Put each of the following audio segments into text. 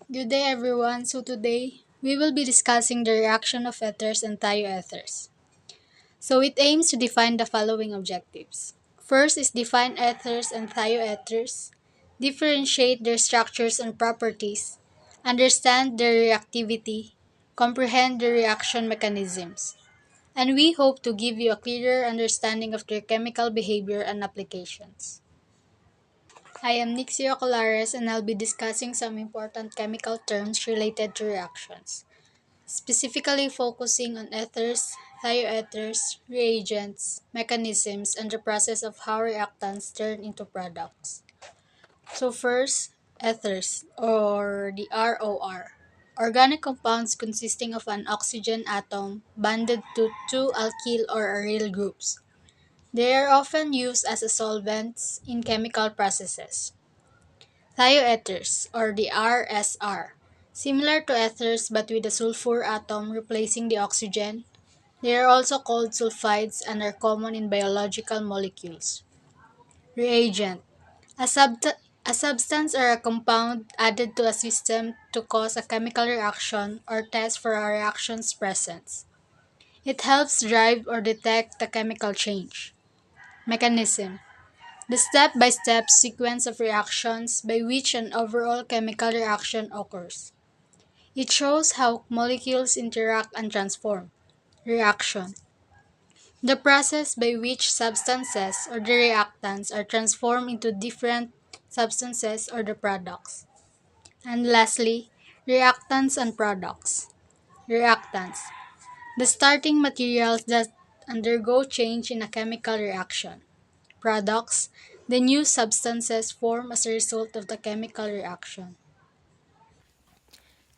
Good day everyone. So today we will be discussing the reaction of ethers and thioethers. So it aims to define the following objectives. First is define ethers and thioethers, differentiate their structures and properties, understand their reactivity, comprehend their reaction mechanisms, and we hope to give you a clearer understanding of their chemical behavior and applications. I am Nixie Oculares and I'll be discussing some important chemical terms related to reactions, specifically focusing on ethers, thioethers, reagents, mechanisms, and the process of how reactants turn into products. So first, ethers, or the ROR. Organic compounds consisting of an oxygen atom bonded to two alkyl or aryl groups. They are often used as a solvents in chemical processes. Thioethers, or the RSR. Similar to ethers but with a sulfur atom replacing the oxygen, they are also called sulfides and are common in biological molecules. Reagent. A, a substance or a compound added to a system to cause a chemical reaction or test for a reaction's presence. It helps drive or detect the chemical change. Mechanism. The step-by-step sequence of reactions by which an overall chemical reaction occurs. It shows how molecules interact and transform. Reaction. The process by which substances or the reactants are transformed into different substances or the products. And lastly, reactants and products. Reactants. The starting materials that undergo change in a chemical reaction. Products. The new substances formed as a result of the chemical reaction.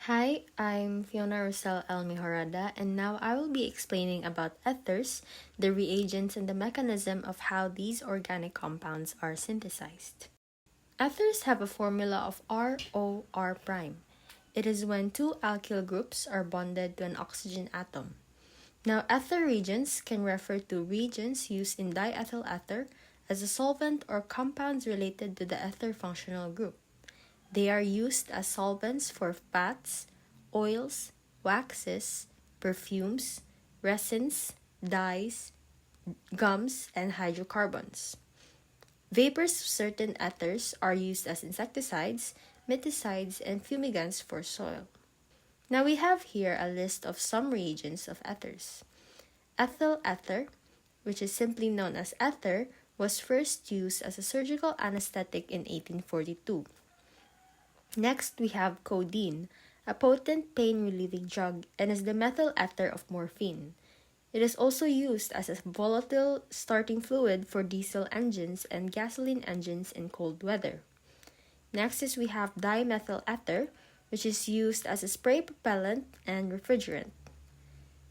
Hi, I'm Fiona Rossel Mejorada, and now I will be explaining about ethers, the reagents, and the mechanism of how these organic compounds are synthesized. Ethers have a formula of ROR prime. It is when two alkyl groups are bonded to an oxygen atom. Now, ether reagents can refer to reagents used in diethyl ether as a solvent or compounds related to the ether functional group. They are used as solvents for fats, oils, waxes, perfumes, resins, dyes, gums, and hydrocarbons. Vapors of certain ethers are used as insecticides, miticides, and fumigants for soil. Now we have here a list of some reagents of ethers. Ethyl ether, which is simply known as ether, was first used as a surgical anesthetic in 1842. Next, we have codeine, a potent pain-relieving drug and is the methyl ether of morphine. It is also used as a volatile starting fluid for diesel engines and gasoline engines in cold weather. Next is we have dimethyl ether, which is used as a spray propellant and refrigerant.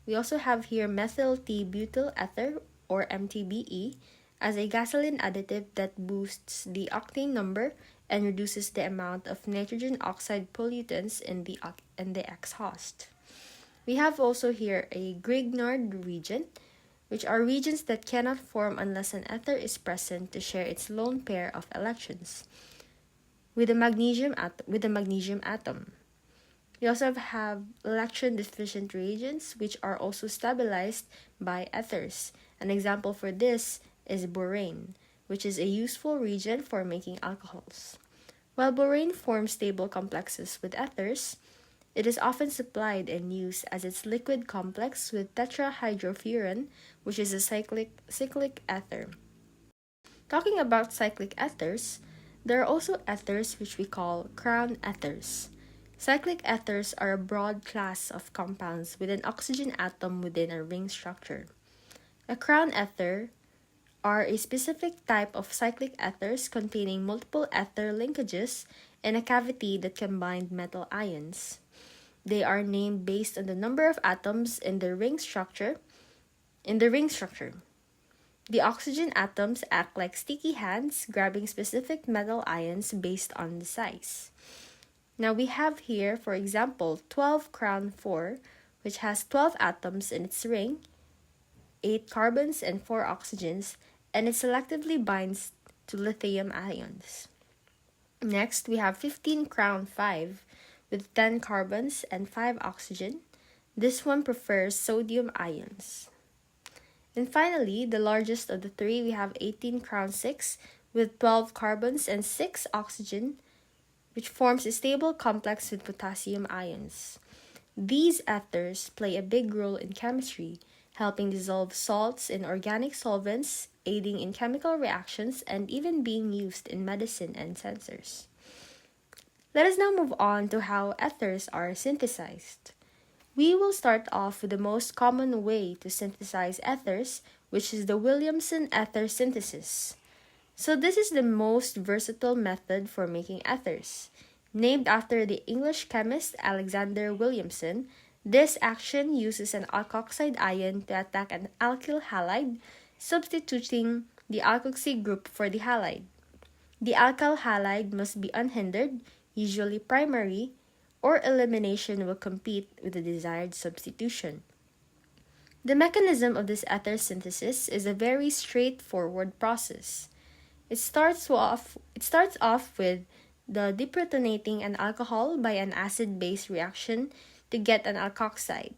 We also have here methyl T-butyl ether, or MTBE, as a gasoline additive that boosts the octane number and reduces the amount of nitrogen oxide pollutants in the exhaust. We have also here a Grignard reagent, which are reagents that cannot form unless an ether is present to share its lone pair of electrons with the magnesium atom. We also have electron deficient reagents, which are also stabilized by ethers. An example for this is borane, which is a useful reagent for making alcohols. While borane forms stable complexes with ethers, it is often supplied and used as its liquid complex with tetrahydrofuran, which is a cyclic ether. Talking about cyclic ethers, there are also ethers which we call crown ethers. Cyclic ethers are a broad class of compounds with an oxygen atom within a ring structure. A crown ether are a specific type of cyclic ethers containing multiple ether linkages and a cavity that can bind metal ions. They are named based on the number of atoms in the ring structure. The oxygen atoms act like sticky hands, grabbing specific metal ions based on the size. Now we have here, for example, 12 crown 4, which has 12 atoms in its ring, 8 carbons and 4 oxygens, and it selectively binds to lithium ions. Next, we have 15 crown 5, with 10 carbons and 5 oxygen. This one prefers sodium ions. And finally, the largest of the three, we have 18 crown 6 with 12 carbons and 6 oxygen, which forms a stable complex with potassium ions. These ethers play a big role in chemistry, helping dissolve salts in organic solvents, aiding in chemical reactions, and even being used in medicine and sensors. Let us now move on to how ethers are synthesized. We will start off with the most common way to synthesize ethers, which is the Williamson ether synthesis. So, this is the most versatile method for making ethers. Named after the English chemist Alexander Williamson, this action uses an alkoxide ion to attack an alkyl halide, substituting the alkoxy group for the halide. The alkyl halide must be unhindered, usually primary, or elimination will compete with the desired substitution. The mechanism of this ether synthesis is a very straightforward process. It starts off with the deprotonating an alcohol by an acid-base reaction to get an alkoxide.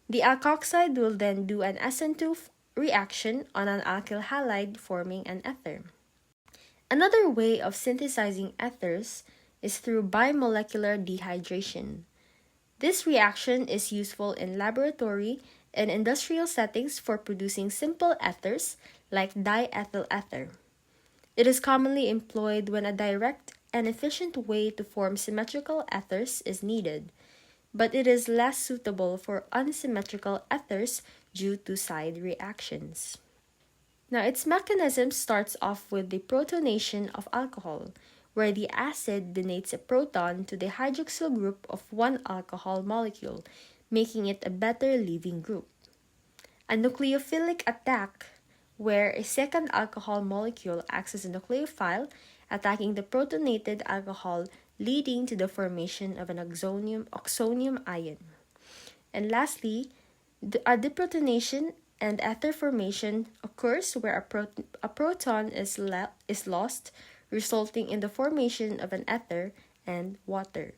The alkoxide will then do an SN2 reaction on an alkyl halide forming an ether. Another way of synthesizing ethers is through bimolecular dehydration. This reaction is useful in laboratory and industrial settings for producing simple ethers like diethyl ether. It is commonly employed when a direct and efficient way to form symmetrical ethers is needed, but it is less suitable for unsymmetrical ethers due to side reactions. Now, its mechanism starts off with the protonation of alcohol, where the acid donates a proton to the hydroxyl group of one alcohol molecule, making it a better leaving group. A nucleophilic attack, where a second alcohol molecule acts as a nucleophile, attacking the protonated alcohol, leading to the formation of an oxonium ion. And lastly, a deprotonation and ether formation occurs where a proton is lost, resulting in the formation of an ether and water.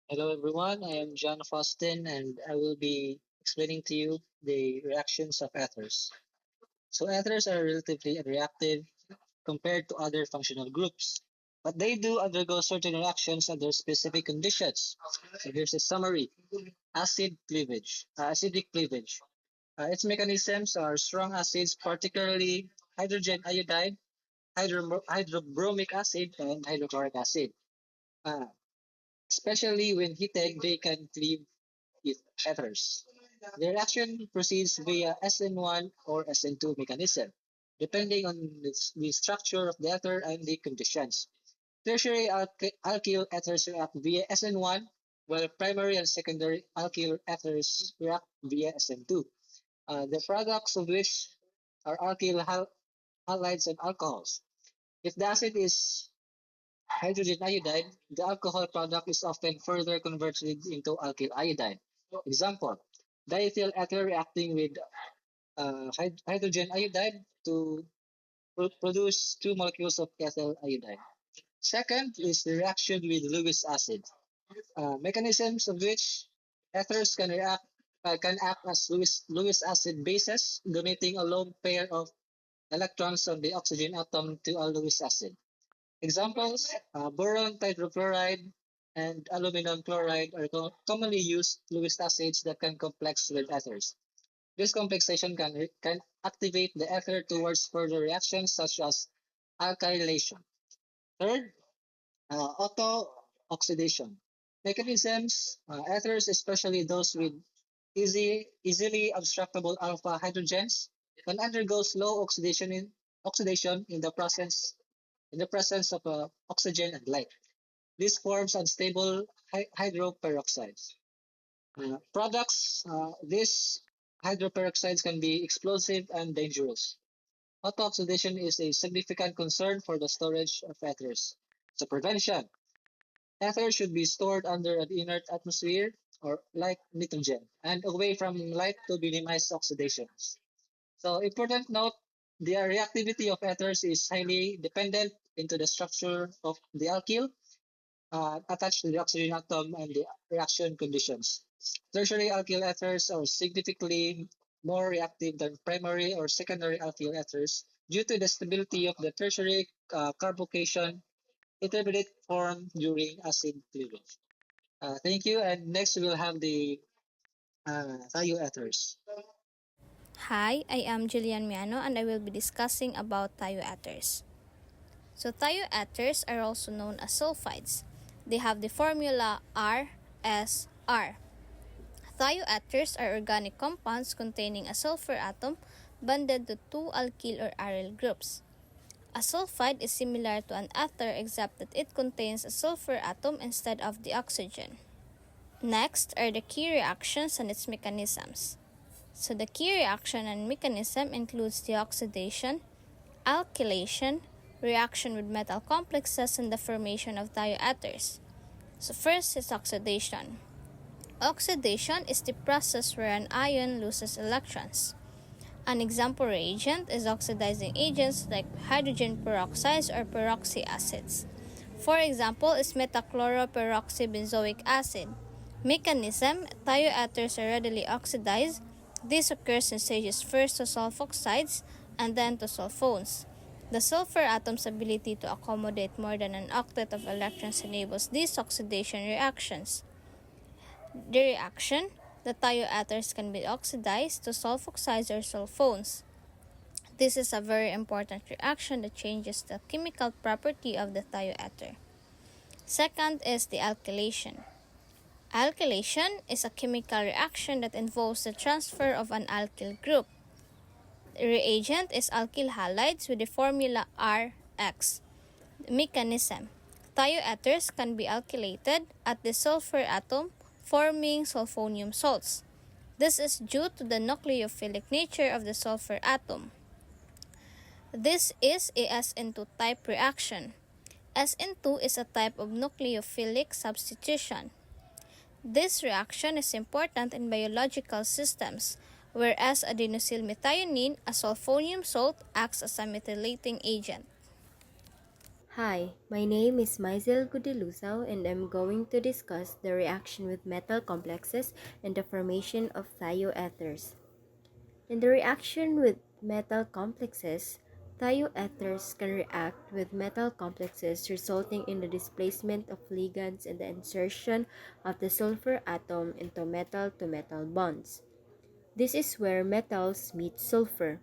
Hello everyone, I am John Faustin and I will be explaining to you the reactions of ethers. So ethers are relatively unreactive compared to other functional groups, but they do undergo certain reactions under specific conditions. So here's a summary. Acidic cleavage. Its mechanisms are strong acids, particularly hydrogen iodide, hydrobromic acid, and hydrochloric acid. Uh, Especially when heated, they can cleave ethers. The reaction proceeds via SN1 or SN2 mechanism, depending on the structure of the ether and the conditions. Tertiary alkyl ethers react via SN1, while primary and secondary alkyl ethers react via SN2. The products of which are halides and alcohols. If the acid is hydrogen iodide, the alcohol product is often further converted into alkyl iodide. Example, diethyl ether reacting with hydrogen iodide to produce two molecules of ethyl iodide. Second is the reaction with Lewis acid, mechanisms of which ethers can act as Lewis acid bases, donating a lone pair of electrons on the oxygen atom to a Lewis acid. Examples, boron tetrachloride and aluminum chloride are commonly used Lewis acids that can complex with ethers. This complexation can activate the ether towards further reactions such as alkylation. Third, auto-oxidation. Mechanisms, ethers, especially those with easily abstractable alpha hydrogens, can undergo slow oxidation in the presence of oxygen and light. This forms unstable hydroperoxides. These hydroperoxides can be explosive and dangerous. Auto-oxidation is a significant concern for the storage of ethers. So prevention. Ether should be stored under an inert atmosphere or like nitrogen and away from light to minimize oxidation. So important note, the reactivity of ethers is highly dependent into the structure of the alkyl. attached to the oxygen atom and the reaction conditions. Tertiary alkyl ethers are significantly more reactive than primary or secondary alkyl ethers due to the stability of the tertiary carbocation intermediate formed during acid cleavage. Thank you. And next we'll have the thioethers. Hi, I am Jelianne Miano and I will be discussing about thioethers. So thioethers are also known as sulfides. They have the formula RSR. Thioethers are organic compounds containing a sulfur atom bonded to two alkyl or aryl groups. A sulfide is similar to an ether except that it contains a sulfur atom instead of the oxygen. Next are the key reactions and its mechanisms. So the key reaction and mechanism includes the oxidation, alkylation, reaction with metal complexes, and the formation of thioethers. So first is oxidation. Oxidation is the process where an ion loses electrons. An example reagent is oxidizing agents like hydrogen peroxides or peroxy acids. For example is metachloroperoxybenzoic acid. Mechanism: thioethers are readily oxidized. This occurs in stages first to sulfoxides and then to sulfones. The sulfur atom's ability to accommodate more than an octet of electrons enables these oxidation reactions. The reaction: the thioethers can be oxidized to sulfoxides or sulfones. This is a very important reaction that changes the chemical property of the thioether. Second is the alkylation. Alkylation is a chemical reaction that involves the transfer of an alkyl group. The reagent is alkyl halides with the formula Rx. Mechanism: thioethers can be alkylated at the sulfur atom, forming sulfonium salts. This is due to the nucleophilic nature of the sulfur atom. This is a SN2 type reaction. SN2 is a type of nucleophilic substitution. This reaction is important in biological systems, whereas adenosylmethionine, a sulfonium salt, acts as a methylating agent. Hi, my name is Myzel Gudelosao and I'm going to discuss the reaction with metal complexes and the formation of thioethers. In the reaction with metal complexes, thioethers can react with metal complexes resulting in the displacement of ligands and the insertion of the sulfur atom into metal-to-metal bonds. This is where metals meet sulfur.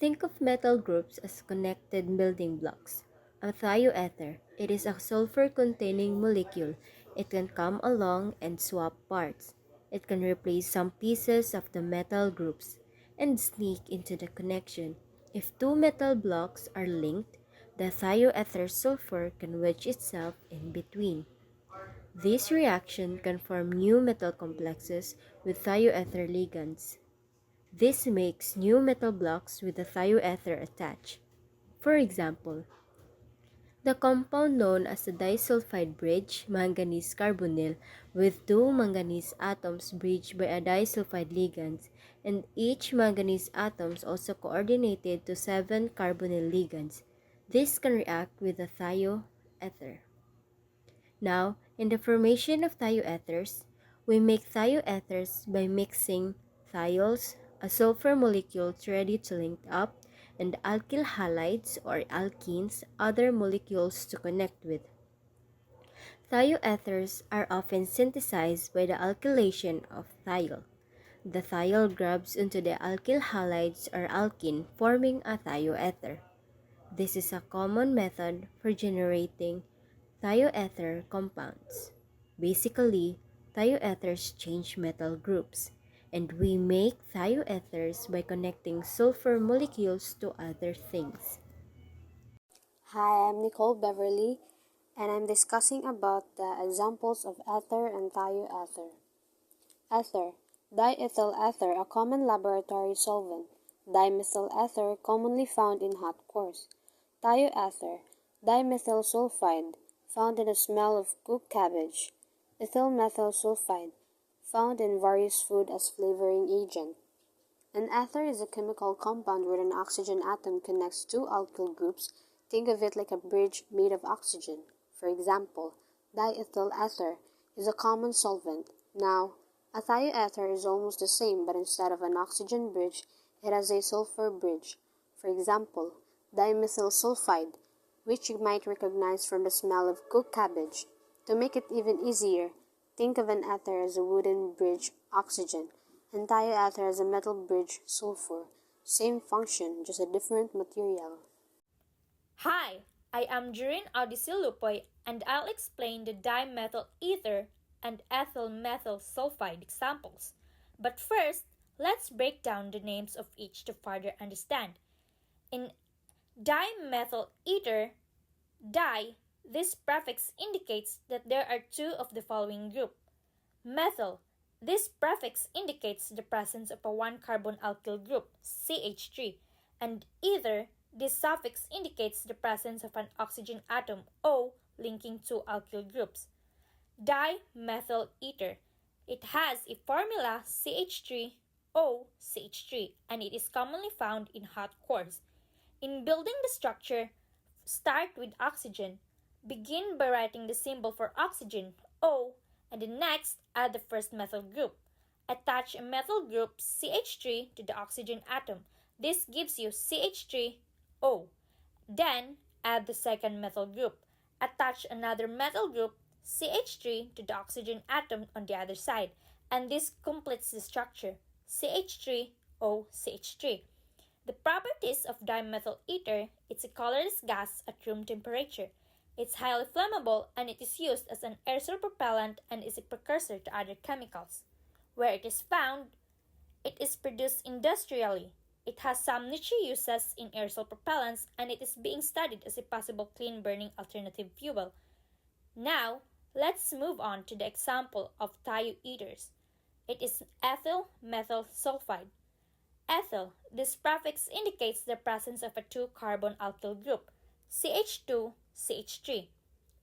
Think of metal groups as connected building blocks. A thioether, it is a sulfur-containing molecule. It can come along and swap parts. It can replace some pieces of the metal groups and sneak into the connection. If two metal blocks are linked, the thioether sulfur can wedge itself in between. This reaction can form new metal complexes with thioether ligands. This makes new metal blocks with the thioether attached. For example, the compound known as the disulfide bridge, manganese carbonyl, with two manganese atoms bridged by a disulfide ligand, and each manganese atoms also coordinated to 7 carbonyl ligands. This can react with the thioether. Now, in the formation of thioethers, we make thioethers by mixing thiols, a sulfur molecule ready to link up, and alkyl halides or alkenes, other molecules to connect with. Thioethers are often synthesized by the alkylation of thiol. The thiol grabs onto the alkyl halides or alkene, forming a thioether. This is a common method for generating thioether compounds. Basically, thioethers change metal groups, and we make thioethers by connecting sulfur molecules to other things. Hi, I'm Nicole Beverly, and I'm discussing about the examples of ether and thioether. Ether, diethyl ether, a common laboratory solvent. Dimethyl ether, commonly found in hot cores. Thioether, dimethyl sulfide, found in the smell of cooked cabbage. Ethyl methyl sulfide, found in various food as flavoring agent. An ether is a chemical compound where an oxygen atom connects two alkyl groups. Think of it like a bridge made of oxygen. For example, diethyl ether is a common solvent. Now, a thioether is almost the same, but instead of an oxygen bridge, it has a sulfur bridge. For example, dimethyl sulfide, which you might recognize from the smell of cooked cabbage. To make it even easier, think of an ether as a wooden bridge oxygen, and thioether as a metal bridge sulfur. Same function, just a different material. Hi, I am Joreen Audessy Lopoy, and I'll explain the dimethyl ether and ethyl methyl sulfide examples. But first, let's break down the names of each to further understand. In dimethyl ether, di, this prefix indicates that there are two of the following group. Methyl, this prefix indicates the presence of a one-carbon alkyl group, CH3, and ether, this suffix indicates the presence of an oxygen atom, O, linking two alkyl groups. Dimethyl ether. It has a formula CH3OCH3, and it is commonly found in hot cores. In building the structure, start with oxygen. Begin by writing the symbol for oxygen, O, and then next add the first methyl group. Attach a methyl group CH3 to the oxygen atom. This gives you CH3O. Then add the second methyl group. Attach another methyl group CH3 to the oxygen atom on the other side, and this completes the structure CH3OCH3. The properties of dimethyl ether: it's a colorless gas at room temperature. It's highly flammable, and it is used as an aerosol propellant and is a precursor to other chemicals. Where it is found, it is produced industrially. It has some niche uses in aerosol propellants, and it is being studied as a possible clean-burning alternative fuel. Now, let's move on to the example of thioethers. It is ethyl methyl sulfide. Ethyl, this prefix indicates the presence of a two-carbon alkyl group, CH2CH3.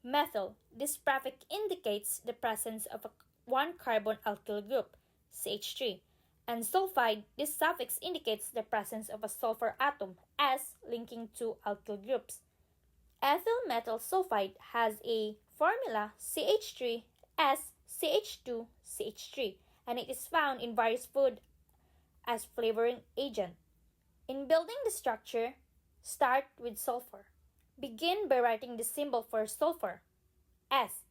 Methyl, this prefix indicates the presence of a one-carbon alkyl group, CH3. And sulfide, this suffix indicates the presence of a sulfur atom, S, linking two alkyl groups. Ethyl methyl sulfide has a formula CH3SCH2CH3, and it is found in various food as flavoring agent. In building the structure, start with sulfur. Begin by writing the symbol for sulfur, S.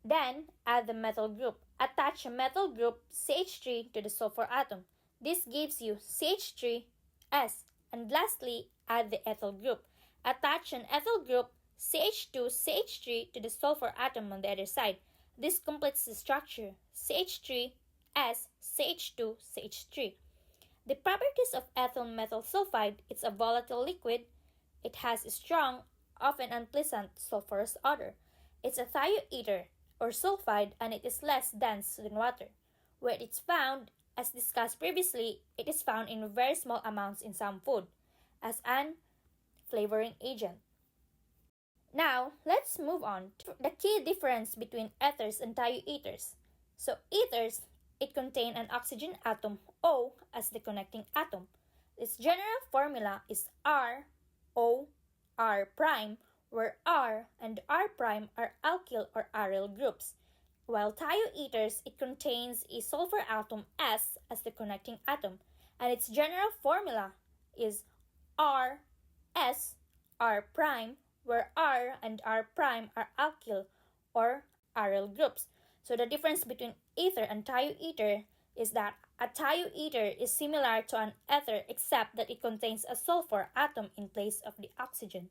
Then add the methyl group. Attach a methyl group CH3 to the sulfur atom. This gives you CH3S. And lastly, add the ethyl group. Attach an ethyl group CH2CH3 to the sulfur atom on the other side. This completes the structure CH3SCH2CH3. The properties of ethyl methyl sulfide: it's a volatile liquid. It has a strong, often unpleasant sulfurous odor. It's a thioether or sulfide, and it is less dense than water. Where it's found, as discussed previously, it is found in very small amounts in some food as an flavoring agent. Now, let's move on to the key difference between ethers and thioethers. So, ethers, it contain an oxygen atom, O, as the connecting atom. Its general formula is R, O, R prime, where R and R prime are alkyl or aryl groups. While thioethers, it contains a sulfur atom, S, as the connecting atom, and its general formula is R, S, R prime, where R and R prime are alkyl or aryl groups. So the difference between ether and thioether is that a thioether is similar to an ether except that it contains a sulfur atom in place of the oxygen.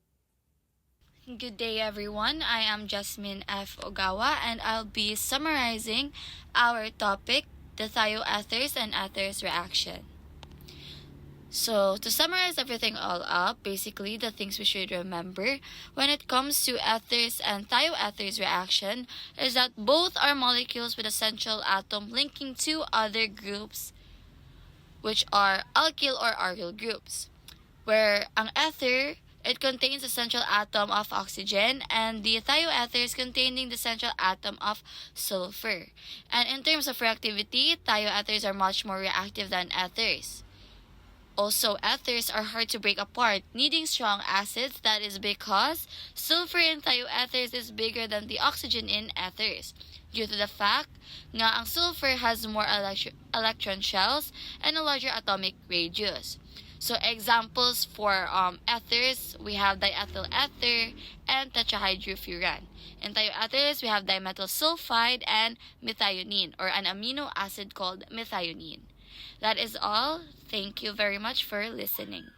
Good day, everyone. I am Jasmin Ogawa, and I'll be summarizing our topic, the thioethers and ethers reaction. So, to summarize everything all up, basically the things we should remember when it comes to ethers and thioethers reaction is that both are molecules with a central atom linking two other groups, which are alkyl or aryl groups, where ang ether, it contains the central atom of oxygen, and the thioethers containing the central atom of sulfur. And in terms of reactivity, thioethers are much more reactive than ethers. Also, ethers are hard to break apart, needing strong acids. That is because sulfur in thioethers is bigger than the oxygen in ethers, due to the fact nga ang sulfur has more electron shells and a larger atomic radius. So examples for ethers, we have diethyl ether and tetrahydrofuran. In thioethers, we have dimethyl sulfide and methionine, or an amino acid called methionine. That is all. Thank you very much for listening.